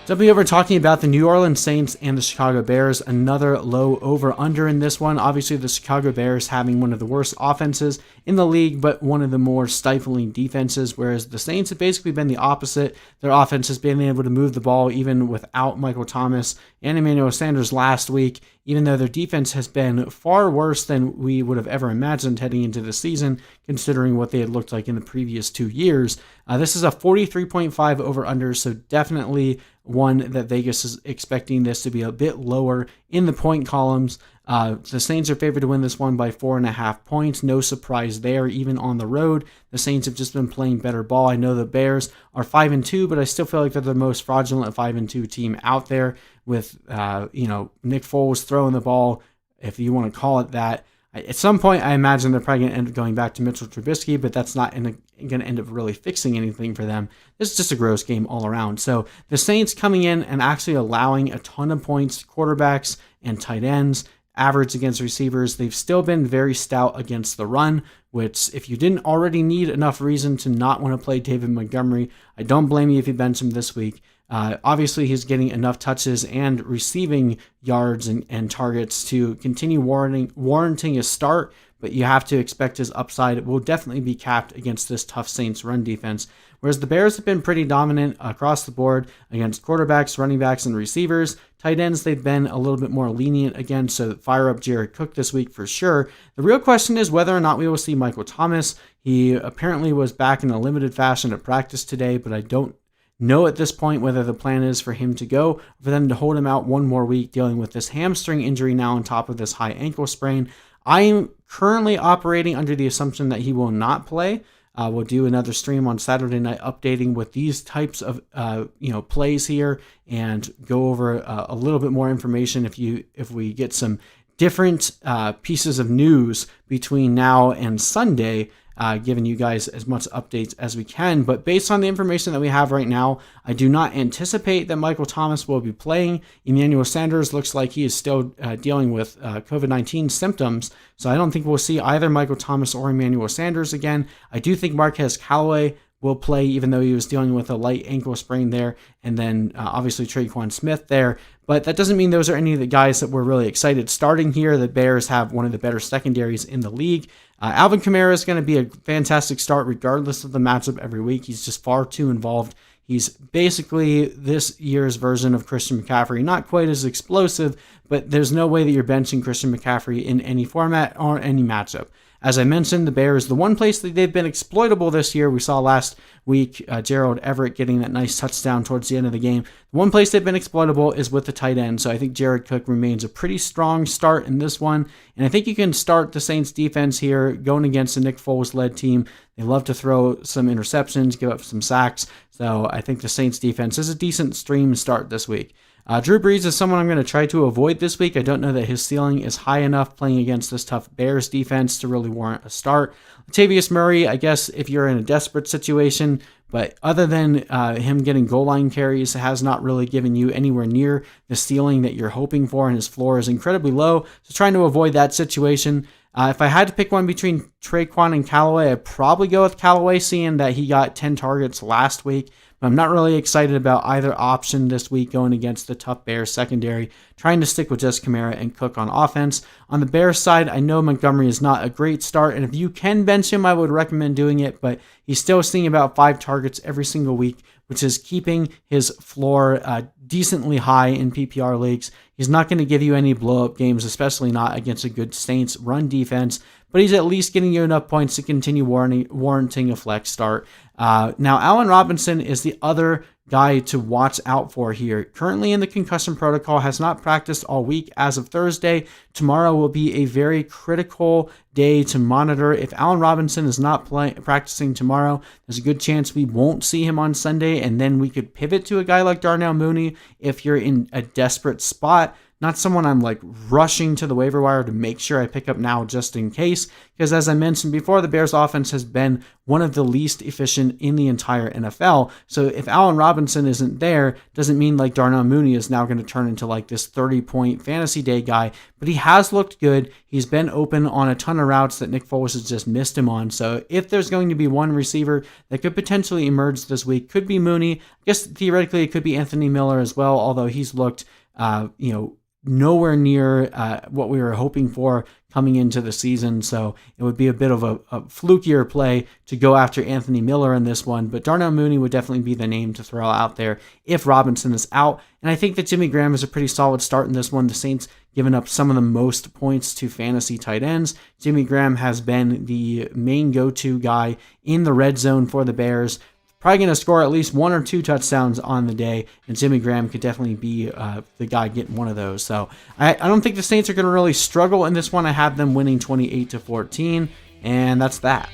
Jumping over talking about the New Orleans Saints and the Chicago Bears, another low over-under in this one. Obviously, the Chicago Bears having one of the worst offenses in the league, but one of the more stifling defenses, whereas the Saints have basically been the opposite. Their offense has been able to move the ball even without Michael Thomas and Emmanuel Sanders last week, even though their defense has been far worse than we would have ever imagined heading into the season, considering what they had looked like in the previous 2 years. This is a 43.5 over-under, so definitely one that Vegas is expecting this to be a bit lower in the point columns. The Saints are favored to win this one by 4.5 points. No surprise there, even on the road. The Saints have just been playing better ball. I know the Bears are 5-2, but I still feel like they're the most fraudulent 5-2 team out there with, Nick Foles throwing the ball, if you want to call it that. At some point, I imagine they're probably going to end up going back to Mitchell Trubisky, but that's not going to end up really fixing anything for them. This is just a gross game all around. So the Saints coming in and actually allowing a ton of points to quarterbacks and tight ends, average against receivers. They've still been very stout against the run, which if you didn't already need enough reason to not want to play David Montgomery, I don't blame you if you bench him this week. Obviously, he's getting enough touches and receiving yards and targets to continue warranting a start, but you have to expect his upside will definitely be capped against this tough Saints run defense. Whereas the Bears have been pretty dominant across the board against quarterbacks, running backs, and receivers. Tight ends, they've been a little bit more lenient against, so fire up Jared Cook this week for sure. The real question is whether or not we will see Michael Thomas. He apparently was back in a limited fashion at practice today, but I don't know at this point whether the plan is for him to go, or for them to hold him out one more week dealing with this hamstring injury now on top of this high ankle sprain. I am currently operating under the assumption that he will not play. We'll do another stream on Saturday night updating with these types of plays here and go over a little bit more information if we get some different pieces of news between now and Sunday, giving you guys as much updates as we can. But based on the information that we have right now, I do not anticipate that Michael Thomas will be playing. Emmanuel Sanders looks like he is still dealing with COVID-19 symptoms, so I don't think we'll see either Michael Thomas or Emmanuel Sanders again. I do think Marques Callaway will play, even though he was dealing with a light ankle sprain there, and then obviously Tre'Quan Smith there. But that doesn't mean those are any of the guys that we're really excited starting here. The Bears have one of the better secondaries in the league. Alvin Kamara is going to be a fantastic start regardless of the matchup every week. He's just far too involved. He's basically this year's version of Christian McCaffrey. Not quite as explosive, but there's no way that you're benching Christian McCaffrey in any format or any matchup. As I mentioned, the Bears, the one place that they've been exploitable this year, we saw last week Gerald Everett getting that nice touchdown towards the end of the game. The one place they've been exploitable is with the tight end, so I think Jared Cook remains a pretty strong start in this one, and I think you can start the Saints defense here going against a Nick Foles-led team. They love to throw some interceptions, give up some sacks, so I think the Saints defense is a decent stream start this week. Drew Brees is someone I'm going to try to avoid this week. I don't know that his ceiling is high enough playing against this tough Bears defense to really warrant a start. Latavius Murray, I guess if you're in a desperate situation, but other than him getting goal line carries, has not really given you anywhere near the ceiling that you're hoping for, and his floor is incredibly low, so trying to avoid that situation. If I had to pick one between Tre'Quan and Callaway, I'd probably go with Callaway, seeing that he got 10 targets last week. But I'm not really excited about either option this week going against the tough Bears secondary, trying to stick with just Kamara and Cook on offense. On the Bears side, I know Montgomery is not a great start, and if you can bench him, I would recommend doing it, but he's still seeing about 5 targets every single week, which is keeping his floor decently high in PPR leagues. He's not going to give you any blow-up games, especially not against a good Saints run defense, but he's at least getting you enough points to continue warranting a flex start. Now, Allen Robinson is the other guy to watch out for here. Currently in the concussion protocol, has not practiced all week as of Thursday. Tomorrow will be a very critical day to monitor. If Allen Robinson is not practicing tomorrow, there's a good chance we won't see him on Sunday, and then we could pivot to a guy like Darnell Mooney if you're in a desperate spot. not someone I'm like rushing to the waiver wire to make sure I pick up now just in case, because as I mentioned before, the Bears offense has been one of the least efficient in the entire NFL. So if Allen Robinson isn't there, doesn't mean like Darnell Mooney is now going to turn into like this 30-point fantasy day guy, but he has looked good. He's been open on a ton of routes that Nick Foles has just missed him on. So if there's going to be one receiver that could potentially emerge this week, could be Mooney. I guess theoretically it could be Anthony Miller as well, although he's looked, nowhere near what we were hoping for coming into the season. So it would be a bit of a flukier play to go after Anthony Miller in this one. But Darnell Mooney would definitely be the name to throw out there if Robinson is out. And I think that Jimmy Graham is a pretty solid start in this one. The Saints given up some of the most points to fantasy tight ends. Jimmy Graham has been the main go-to guy in the red zone for the Bears. Probably going to score at least 1 or 2 touchdowns on the day, and Jimmy Graham could definitely be the guy getting one of those. So I don't think the Saints are going to really struggle in this one. I have them winning 28-14, and that's that.